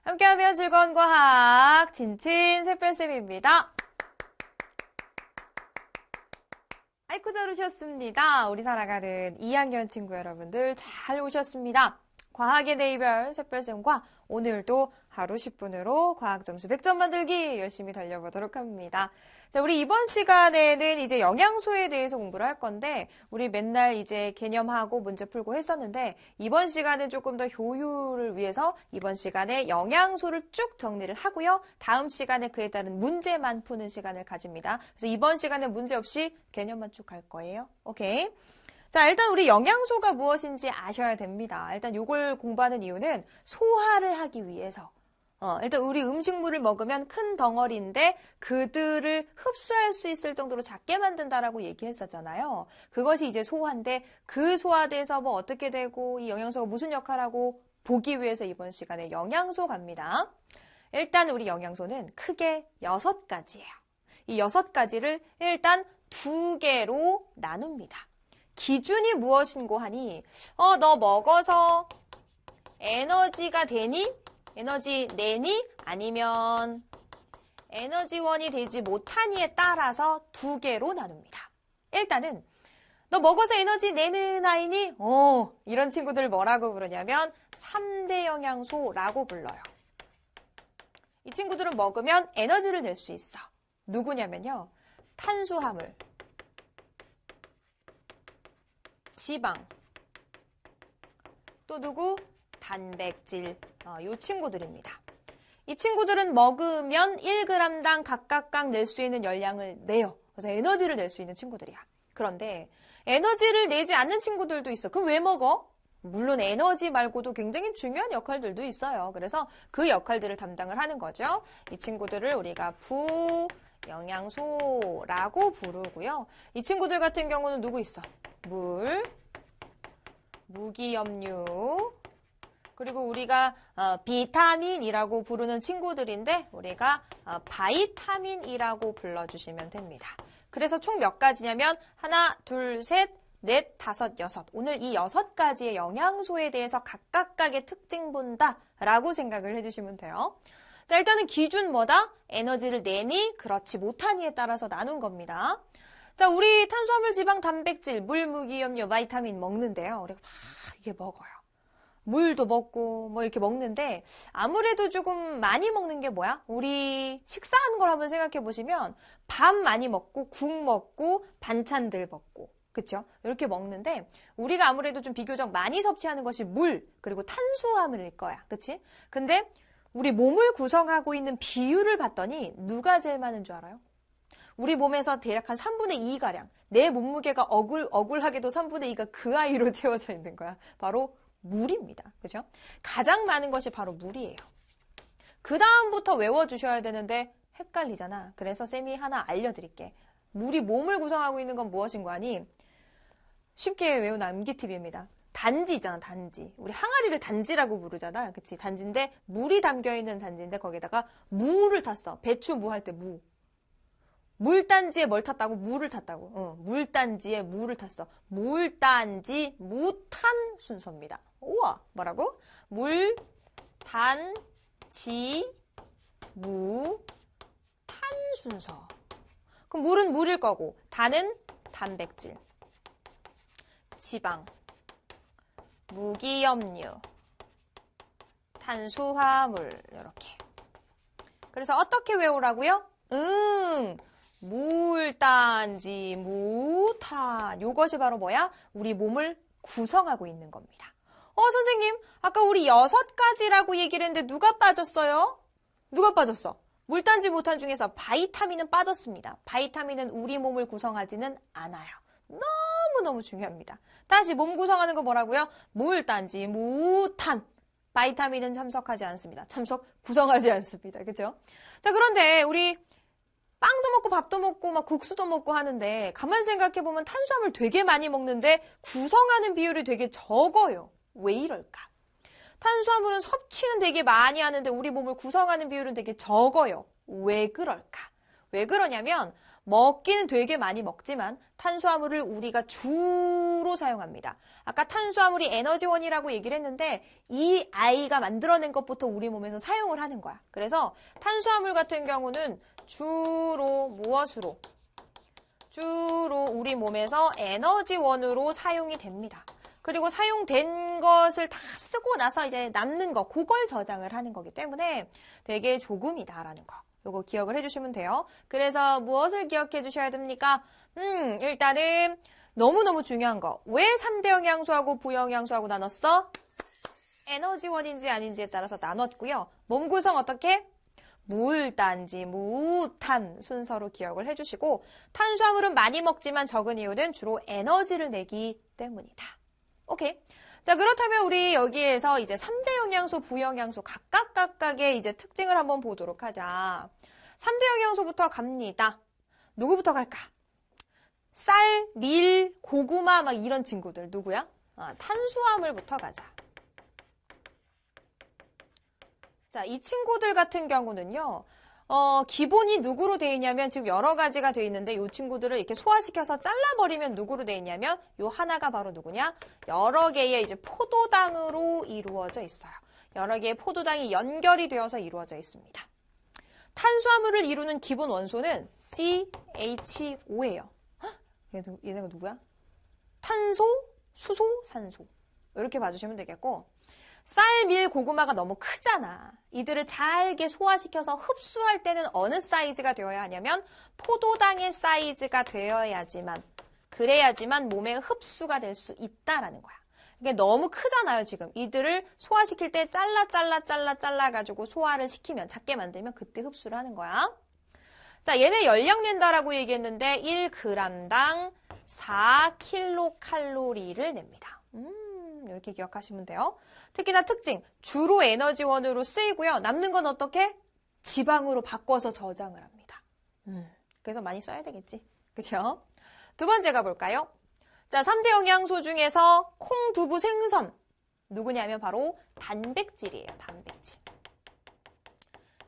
함께하면 즐거운 과학, 진친 새별쌤입니다. 아이고 잘 오셨습니다. 우리 살아가는 2학년 친구 여러분들 잘 오셨습니다. 과학의 대이별 새별쌤과 오늘도 하루 10분으로 과학 점수 100점 만들기 열심히 달려보도록 합니다. 자, 우리 이번 시간에는 이제 영양소에 대해서 공부를 할 건데, 우리 맨날 이제 개념하고 문제 풀고 했었는데, 이번 시간은 조금 더 효율을 위해서 이번 시간에 영양소를 쭉 정리를 하고요. 다음 시간에 그에 따른 문제만 푸는 시간을 가집니다. 그래서 이번 시간에 문제 없이 개념만 쭉 갈 거예요. 오케이? 자, 일단 우리 영양소가 무엇인지 아셔야 됩니다. 일단 요걸 공부하는 이유는 소화를 하기 위해서. 일단 우리 음식물을 먹으면 큰 덩어리인데 그들을 흡수할 수 있을 정도로 작게 만든다라고 얘기했었잖아요. 그것이 이제 소화인데 그 소화돼서 뭐 어떻게 되고 이 영양소가 무슨 역할을 하고 보기 위해서 이번 시간에 영양소 갑니다. 일단 우리 영양소는 크게 6가지예요. 이 6가지를 일단 2개로 나눕니다. 기준이 무엇인고 하니 너 먹어서 에너지가 되니? 에너지 내니? 아니면 에너지원이 되지 못하니에 따라서 2개로 나눕니다. 일단은 너 먹어서 에너지 내는 아이니? 이런 친구들 뭐라고 부르냐면 3대 영양소라고 불러요. 이 친구들은 먹으면 에너지를 낼 수 있어. 누구냐면요. 탄수화물, 지방, 또 누구? 단백질, 이 친구들입니다. 이 친구들은 먹으면 1g당 각각 낼 수 있는 열량을 내요. 그래서 에너지를 낼 수 있는 친구들이야. 그런데 에너지를 내지 않는 친구들도 있어. 그럼 왜 먹어? 물론 에너지 말고도 굉장히 중요한 역할들도 있어요. 그래서 그 역할들을 담당을 하는 거죠. 이 친구들을 우리가 부영양소라고 부르고요. 이 친구들 같은 경우는 누구 있어? 물, 무기염류, 그리고 우리가 비타민이라고 부르는 친구들인데 우리가 바이타민이라고 불러주시면 됩니다. 그래서 총 몇 가지냐면 하나, 둘, 셋, 넷, 다섯, 여섯. 오늘 이 6가지의 영양소에 대해서 각각의 특징 본다라고 생각을 해주시면 돼요. 자, 일단은 기준 뭐다? 에너지를 내니, 그렇지 못하니에 따라서 나눈 겁니다. 자, 우리 탄수화물, 지방, 단백질, 물, 무기염료, 바이타민 먹는데요. 우리가 막 이게 먹어요. 물도 먹고 뭐 이렇게 먹는데 아무래도 조금 많이 먹는 게 뭐야? 우리 식사하는 걸 한번 생각해 보시면 밥 많이 먹고 국 먹고 반찬들 먹고 그쵸? 이렇게 먹는데 우리가 아무래도 좀 비교적 많이 섭취하는 것이 물 그리고 탄수화물일 거야. 그치? 근데 우리 몸을 구성하고 있는 비율을 봤더니 누가 제일 많은 줄 알아요? 우리 몸에서 대략 한 3분의 2가량 내 몸무게가 억울하게도 3분의 2가 그 아이로 채워져 있는 거야. 바로 물입니다. 그죠? 가장 많은 것이 바로 물이에요. 그 다음부터 외워주셔야 되는데 헷갈리잖아. 그래서 쌤이 하나 알려드릴게. 물이 몸을 구성하고 있는 건 무엇인가 하니 쉽게 외운 암기 팁입니다. 단지 있잖아, 단지. 우리 항아리를 단지라고 부르잖아. 그치? 단지인데 물이 담겨있는 단지인데 거기다가 무를 탔어. 배추 무 할 때 무. 물단지에 뭘 탔다고? 물을 탔다고. 물단지에 무를 탔어. 물단지, 무탄 순서입니다. 우와, 뭐라고? 물, 단, 지, 무, 탄 순서. 그럼 물은 물일 거고, 단은 단백질, 지방, 무기염류, 탄수화물, 이렇게. 그래서 어떻게 외우라고요? 물단지, 무탄. 요것이 바로 뭐야? 우리 몸을 구성하고 있는 겁니다. 선생님, 아까 우리 6가지라고 얘기를 했는데 누가 빠졌어요? 누가 빠졌어? 물단지, 무탄 중에서 바이타민은 빠졌습니다. 바이타민은 우리 몸을 구성하지는 않아요. 너무너무 중요합니다. 다시 몸 구성하는 거 뭐라고요? 물단지, 무탄. 바이타민은 구성하지 않습니다. 그죠? 자, 그런데 우리 빵도 먹고 밥도 먹고 막 국수도 먹고 하는데 가만 생각해보면 탄수화물 되게 많이 먹는데 구성하는 비율이 되게 적어요. 왜 이럴까? 탄수화물은 섭취는 되게 많이 하는데 우리 몸을 구성하는 비율은 되게 적어요. 왜 그럴까? 왜 그러냐면 먹기는 되게 많이 먹지만 탄수화물을 우리가 주로 사용합니다. 아까 탄수화물이 에너지원이라고 얘기를 했는데 이 아이가 만들어낸 것부터 우리 몸에서 사용을 하는 거야. 그래서 탄수화물 같은 경우는 주로 무엇으로? 주로 우리 몸에서 에너지원으로 사용이 됩니다. 그리고 사용된 것을 다 쓰고 나서 이제 남는 거, 그걸 저장을 하는 거기 때문에 되게 조금이다라는 거. 요거 기억을 해주시면 돼요. 그래서 무엇을 기억해 주셔야 됩니까? 일단은 너무너무 중요한 거. 왜 3대 영양소하고 부영양소하고 나눴어? 에너지원인지 아닌지에 따라서 나눴고요. 몸 구성 어떻게? 물, 단지, 무, 탄 순서로 기억을 해주시고 탄수화물은 많이 먹지만 적은 이유는 주로 에너지를 내기 때문이다. 오케이. 자, 그렇다면 우리 여기에서 이제 3대 영양소, 부영양소 각각의 이제 특징을 한번 보도록 하자. 3대 영양소부터 갑니다. 누구부터 갈까? 쌀, 밀, 고구마 막 이런 친구들 누구야? 탄수화물부터 가자. 자, 이 친구들 같은 경우는요. 기본이 누구로 되어 있냐면 지금 여러 가지가 되어 있는데 이 친구들을 이렇게 소화시켜서 잘라버리면 누구로 되어 있냐면 이 하나가 바로 누구냐? 여러 개의 이제 포도당으로 이루어져 있어요. 여러 개의 포도당이 연결이 되어서 이루어져 있습니다. 탄수화물을 이루는 기본 원소는 CHO예요. 얘네가 누구야? 탄소, 수소, 산소. 이렇게 봐주시면 되겠고 쌀, 밀, 고구마가 너무 크잖아. 이들을 잘게 소화시켜서 흡수할 때는 어느 사이즈가 되어야 하냐면 포도당의 사이즈가 되어야지만 그래야지만 몸에 흡수가 될 수 있다라는 거야. 이게 너무 크잖아요, 지금. 이들을 소화시킬 때 잘라가지고 소화를 시키면 작게 만들면 그때 흡수를 하는 거야. 자, 얘네 열량 낸다라고 얘기했는데 1g당 4kcal를 냅니다. 이렇게 기억하시면 돼요. 특히나 특징, 주로 에너지원으로 쓰이고요. 남는 건 어떻게? 지방으로 바꿔서 저장을 합니다. 그래서 많이 써야 되겠지. 그죠? 두 번째 가볼까요? 자, 3대 영양소 중에서 콩, 두부, 생선. 누구냐면 바로 단백질이에요. 단백질.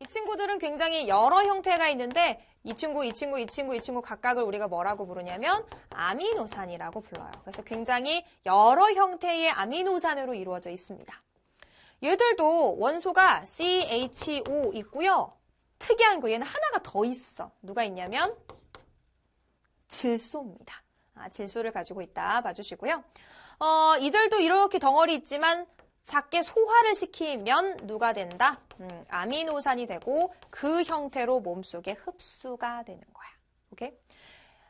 이 친구들은 굉장히 여러 형태가 있는데 이 친구 각각을 우리가 뭐라고 부르냐면 아미노산이라고 불러요. 그래서 굉장히 여러 형태의 아미노산으로 이루어져 있습니다. 얘들도 원소가 CHO 있고요. 특이한 거 얘는 하나가 더 있어. 누가 있냐면 질소입니다. 질소를 가지고 있다 봐주시고요. 이들도 이렇게 덩어리 있지만 작게 소화를 시키면 누가 된다? 아미노산이 되고 그 형태로 몸속에 흡수가 되는 거야. 오케이?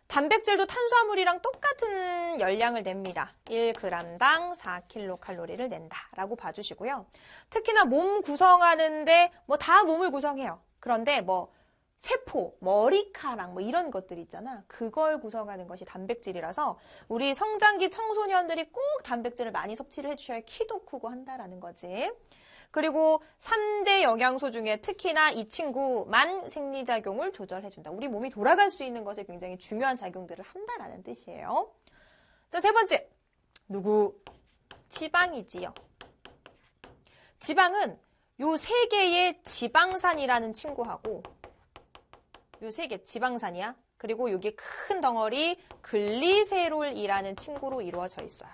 단백질도 탄수화물이랑 똑같은 열량을 냅니다. 1g당 4kcal를 낸다라고 봐주시고요. 특히나 몸 구성하는데 뭐 다 몸을 구성해요. 그런데 뭐 세포, 머리카락 뭐 이런 것들 있잖아. 그걸 구성하는 것이 단백질이라서 우리 성장기 청소년들이 꼭 단백질을 많이 섭취를 해주셔야 키도 크고 한다라는 거지. 그리고 3대 영양소 중에 특히나 이 친구만 생리작용을 조절해준다. 우리 몸이 돌아갈 수 있는 것에 굉장히 중요한 작용들을 한다라는 뜻이에요. 자, 세 번째. 누구? 지방이지요. 지방은 요 세 개의 지방산이라는 친구하고 요 세 개 지방산이야. 그리고 여기 큰 덩어리 글리세롤이라는 친구로 이루어져 있어요.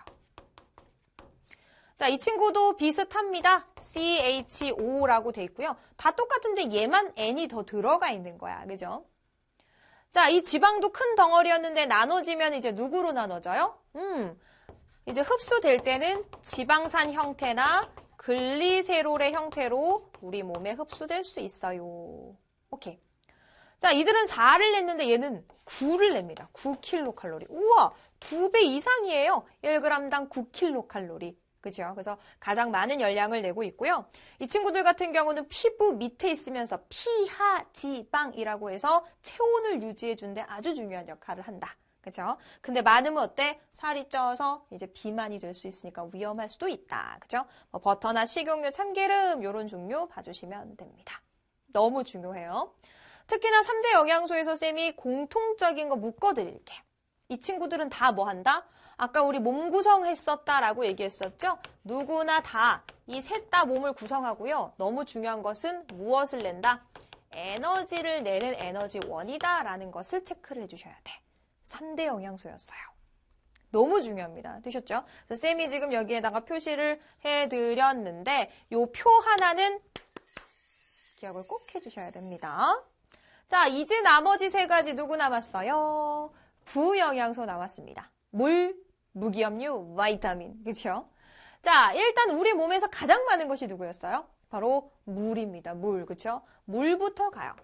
자, 이 친구도 비슷합니다. CHO라고 돼 있고요. 다 똑같은데 얘만 N이 더 들어가 있는 거야. 그죠? 자, 이 지방도 큰 덩어리였는데 나눠지면 이제 누구로 나눠져요? 이제 흡수될 때는 지방산 형태나 글리세롤의 형태로 우리 몸에 흡수될 수 있어요. 오케이. 자, 이들은 4를 냈는데 얘는 9를 냅니다. 9kcal. 우와, 2배 이상이에요. 1g당 9kcal. 그죠? 그래서 가장 많은 열량을 내고 있고요. 이 친구들 같은 경우는 피부 밑에 있으면서 피하지방이라고 해서 체온을 유지해주는데 아주 중요한 역할을 한다. 그죠? 근데 많으면 어때? 살이 쪄서 이제 비만이 될 수 있으니까 위험할 수도 있다. 그죠? 뭐 버터나 식용유, 참기름 이런 종류 봐주시면 됩니다. 너무 중요해요. 특히나 3대 영양소에서 쌤이 공통적인 거 묶어드릴게. 이 친구들은 다 뭐 한다? 아까 우리 몸 구성했었다라고 얘기했었죠? 누구나 다 이 셋 다 몸을 구성하고요. 너무 중요한 것은 무엇을 낸다? 에너지를 내는 에너지원이다라는 것을 체크를 해주셔야 돼. 3대 영양소였어요. 너무 중요합니다. 되셨죠? 그래서 쌤이 지금 여기에다가 표시를 해드렸는데 요 표 하나는 기억을 꼭 해주셔야 됩니다. 자, 이제 나머지 세 가지 누구 남았어요? 부영양소 남았습니다. 물, 무기염류, 바이타민. 그렇죠? 자, 일단 우리 몸에서 가장 많은 것이 누구였어요? 바로 물입니다. 물. 그렇죠? 물부터 가요.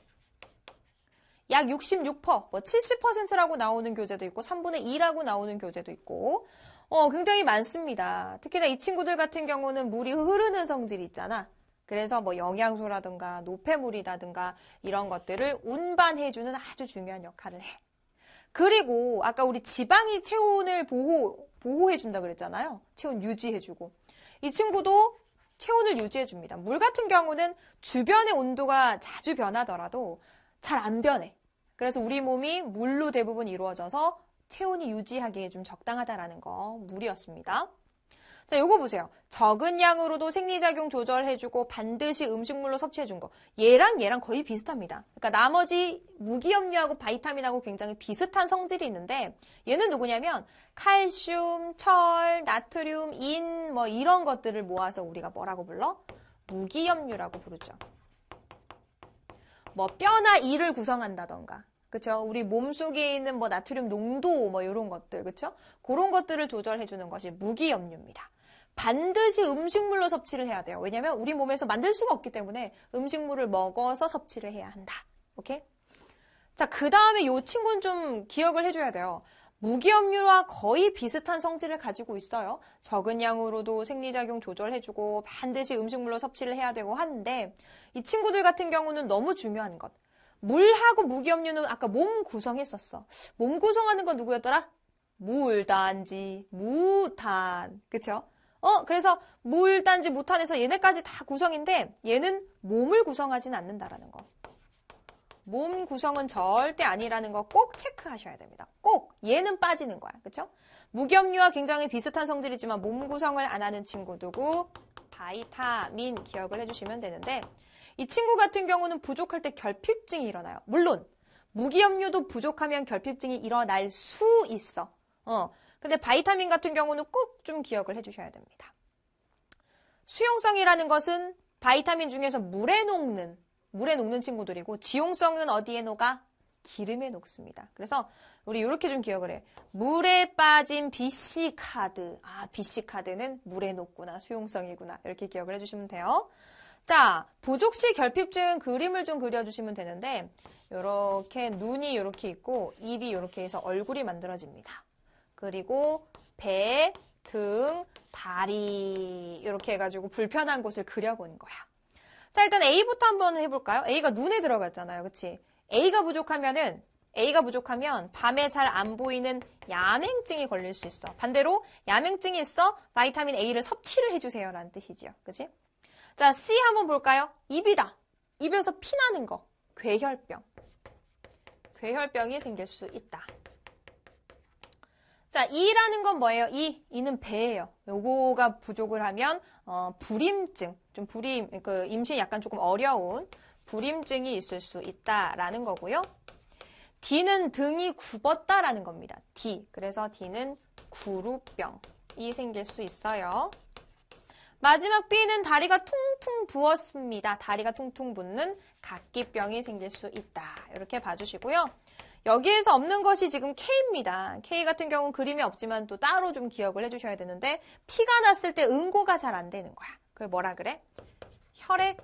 약 66%, 뭐 70%라고 나오는 교재도 있고 3분의 2라고 나오는 교재도 있고 굉장히 많습니다. 특히나 이 친구들 같은 경우는 물이 흐르는 성질이 있잖아. 그래서 뭐 영양소라든가 노폐물이라든가 이런 것들을 운반해주는 아주 중요한 역할을 해. 그리고 아까 우리 지방이 체온을 보호해준다 그랬잖아요. 체온 유지해주고. 이 친구도 체온을 유지해줍니다. 물 같은 경우는 주변의 온도가 자주 변하더라도 잘 안 변해. 그래서 우리 몸이 물로 대부분 이루어져서 체온이 유지하기에 좀 적당하다라는 거 물이었습니다. 자, 요거 보세요. 적은 양으로도 생리작용 조절해주고 반드시 음식물로 섭취해준 거. 얘랑 거의 비슷합니다. 그러니까 나머지 무기염류하고 바이타민하고 굉장히 비슷한 성질이 있는데 얘는 누구냐면 칼슘, 철, 나트륨, 인 뭐 이런 것들을 모아서 우리가 뭐라고 불러? 무기염류라고 부르죠. 뭐 뼈나 이를 구성한다던가. 그쵸? 우리 몸속에 있는 뭐 나트륨 농도 뭐 이런 것들. 그쵸? 그런 것들을 조절해주는 것이 무기염류입니다. 반드시 음식물로 섭취를 해야 돼요. 왜냐면 우리 몸에서 만들 수가 없기 때문에 음식물을 먹어서 섭취를 해야 한다. 오케이? 자, 그 다음에 이 친구는 좀 기억을 해줘야 돼요. 무기염류와 거의 비슷한 성질을 가지고 있어요. 적은 양으로도 생리작용 조절해주고 반드시 음식물로 섭취를 해야 되고 하는데 이 친구들 같은 경우는 너무 중요한 것. 물하고 무기염류는 아까 몸 구성했었어. 몸 구성하는 건 누구였더라? 물단지, 무탄. 그쵸? 그래서 물단지, 무탄에서 얘네까지 다 구성인데 얘는 몸을 구성하진 않는다라는 거. 몸 구성은 절대 아니라는 거 꼭 체크하셔야 됩니다. 꼭 얘는 빠지는 거야. 그렇죠? 무기염류와 굉장히 비슷한 성질이지만 몸 구성을 안 하는 친구 누구? 바이타민 기억을 해주시면 되는데 이 친구 같은 경우는 부족할 때 결핍증이 일어나요. 물론 무기염류도 부족하면 결핍증이 일어날 수 있어. 근데 바이타민 같은 경우는 꼭 좀 기억을 해주셔야 됩니다. 수용성이라는 것은 바이타민 중에서 물에 녹는 친구들이고 지용성은 어디에 녹아? 기름에 녹습니다. 그래서 우리 이렇게 좀 기억을 해. 물에 빠진 BC카드. BC카드는 물에 녹구나. 수용성이구나. 이렇게 기억을 해주시면 돼요. 자, 부족시 결핍증 그림을 좀 그려주시면 되는데 이렇게 눈이 이렇게 있고 입이 이렇게 해서 얼굴이 만들어집니다. 그리고 배, 등, 다리 이렇게 해가지고 불편한 곳을 그려보는 거야. 자, 일단 A부터 한번 해볼까요? A가 눈에 들어갔잖아요. 그치? A가 부족하면 밤에 잘 안 보이는 야맹증이 걸릴 수 있어. 반대로 야맹증이 있어 바이타민 A를 섭취를 해주세요 라는 뜻이지요. 그치? 자, C 한번 볼까요? 입이다. 입에서 피나는 거. 괴혈병. 괴혈병이 생길 수 있다. 자, E라는 건 뭐예요? E는 배예요. 요거가 부족을 하면 불임증, 좀 임신 약간 조금 어려운 불임증이 있을 수 있다라는 거고요. D는 등이 굽었다라는 겁니다. D. 그래서 D는 구루병이 생길 수 있어요. 마지막 B는 다리가 퉁퉁 부었습니다. 다리가 퉁퉁 붓는 각기병이 생길 수 있다. 이렇게 봐주시고요. 여기에서 없는 것이 지금 K입니다. K 같은 경우는 그림이 없지만 또 따로 좀 기억을 해주셔야 되는데 피가 났을 때 응고가 잘 안 되는 거야. 그걸 뭐라 그래? 혈액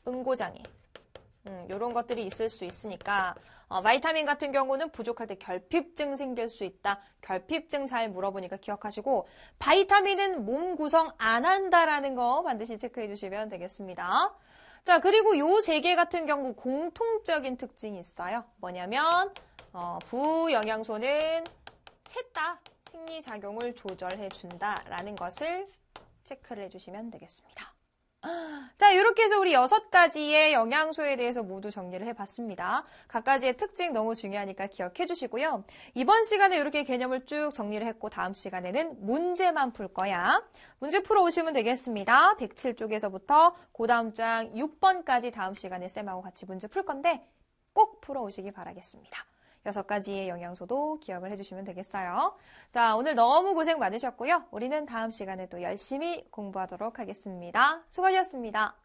응고장애. 이런 것들이 있을 수 있으니까 바이타민 같은 경우는 부족할 때 결핍증 생길 수 있다. 결핍증 잘 물어보니까 기억하시고 바이타민은 몸 구성 안 한다라는 거 반드시 체크해 주시면 되겠습니다. 자, 그리고 요 세 개 같은 경우 공통적인 특징이 있어요. 뭐냐면 부영양소는 셋 다 생리작용을 조절해 준다라는 것을 체크를 해주시면 되겠습니다. 자, 이렇게 해서 우리 6가지의 영양소에 대해서 모두 정리를 해봤습니다. 각가지의 특징 너무 중요하니까 기억해 주시고요. 이번 시간에 이렇게 개념을 쭉 정리를 했고 다음 시간에는 문제만 풀 거야. 문제 풀어오시면 되겠습니다. 107쪽에서부터 그 다음 장 6번까지 다음 시간에 쌤하고 같이 문제 풀 건데 꼭 풀어오시기 바라겠습니다. 6가지의 영양소도 기억을 해주시면 되겠어요. 자, 오늘 너무 고생 많으셨고요. 우리는 다음 시간에 또 열심히 공부하도록 하겠습니다. 수고하셨습니다.